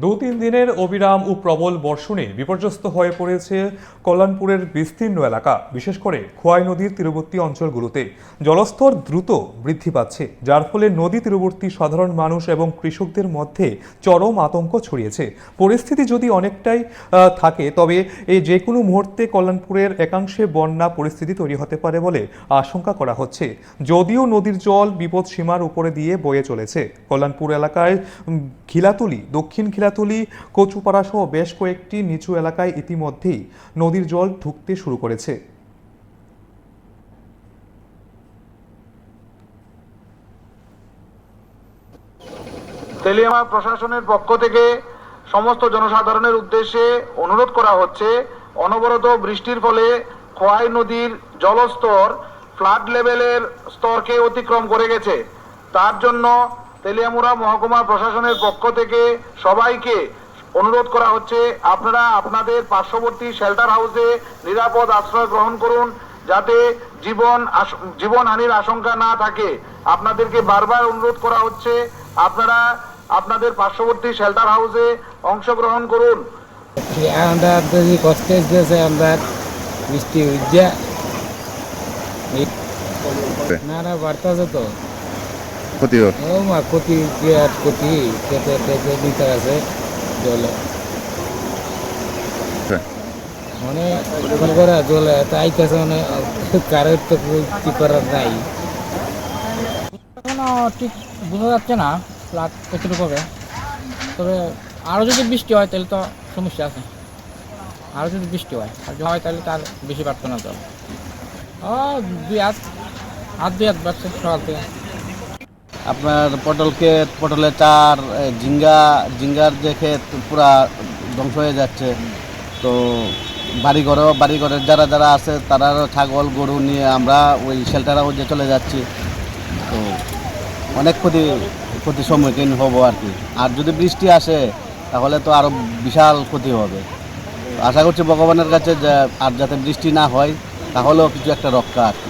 দু-তিন দিনের অবিরাম ও প্রবল বর্ষণে বিপর্যস্ত হয়ে পড়েছে কল্যাণপুরের বিস্তীর্ণ এলাকা, বিশেষ করে খোয়াই নদীর তীরবর্তী অঞ্চলগুলোতে জলস্তর দ্রুত বৃদ্ধি পাচ্ছে, যার ফলে নদী তীরবর্তী সাধারণ মানুষ এবং কৃষকদের মধ্যে চরম আতঙ্ক ছড়িয়েছে। পরিস্থিতি যদি অনেকটাই থাকে, তবে এই যে কোনো মুহূর্তে কল্যাণপুরের একাংশে বন্যা পরিস্থিতি তৈরি হতে পারে বলে আশঙ্কা করা হচ্ছে। যদিও নদীর জল বিপদ সীমার উপরে দিয়ে বয়ে চলেছে, কল্যাণপুর এলাকায় খিলাতুলি, দক্ষিণ খিলাতুলি, কচুপাড়া সহ বেশ কয়েকটি নিচু এলাকায় ইতিমধ্যেই নদীর জল ঢুকতে শুরু করেছে। তেলিয়ামা প্রশাসনের পক্ষ থেকে সমস্ত জনসাধারণের উদ্দেশ্যে অনুরোধ করা হচ্ছে, অনবরত বৃষ্টির ফলে খোয়াই নদীর জলস্তর ফ্লাড লেভেলের স্তরকে অতিক্রম করে গেছে। তার জন্য তেলিয়ামুড়া মহকুমা প্রশাসনের পক্ষ থেকে সবাইকে অনুরোধ করা হচ্ছে, আপনারা আপনাদের পার্শ্ববর্তী শেল্টার হাউসে নিরাপদ আশ্রয় গ্রহণ করুন, যাতে জীবনহানির আশঙ্কা না থাকে। আপনাদেরকে বারবার অনুরোধ করা হচ্ছে, আপনারা আপনাদের পার্শ্ববর্তী শেল্টার হাউসে অংশগ্রহণ করুন। আমরা যদি কষ্টে গেছে আমরা বৃষ্টি হইছে না বাড়তেছে তো ক্ষতি ও মা ক্ষতি বিরাট ক্ষতি খেতে খেতে দিতে আছে জলে মানে মনে করা জলে তাইতেছে মানে কারোর তো কি করার নাই। এখনো ঠিক বোঝা যাচ্ছে না ফ্লাড কতটুকু হবে, তবে আরও যদি বৃষ্টি হয় তাহলে তো সমস্যা আছে। আরও যদি বৃষ্টি হয় আর যদি হয় তাহলে তার বেশি বাড়তো না জল। ও দুই হাত বাড়ছে সকাল থেকে। আপনার পটল ক্ষেত, পটলের চার, ঝিঙ্গার যে ক্ষেত পুরা ধ্বংস হয়ে যাচ্ছে। তো বাড়িঘরের যারা আছে তারাও ছাগল গরু নিয়ে আমরা ওই শেল্টার হাউসে চলে যাচ্ছি। তো অনেক ক্ষতির সম্মুখীন হব আর কি। আর যদি বৃষ্টি আসে তাহলে তো আরও বিশাল ক্ষতি হবে। আশা করছি ভগবানের কাছে যে আর যাতে বৃষ্টি না হয়, তাহলেও কিছু একটা রক্ষা আর কি।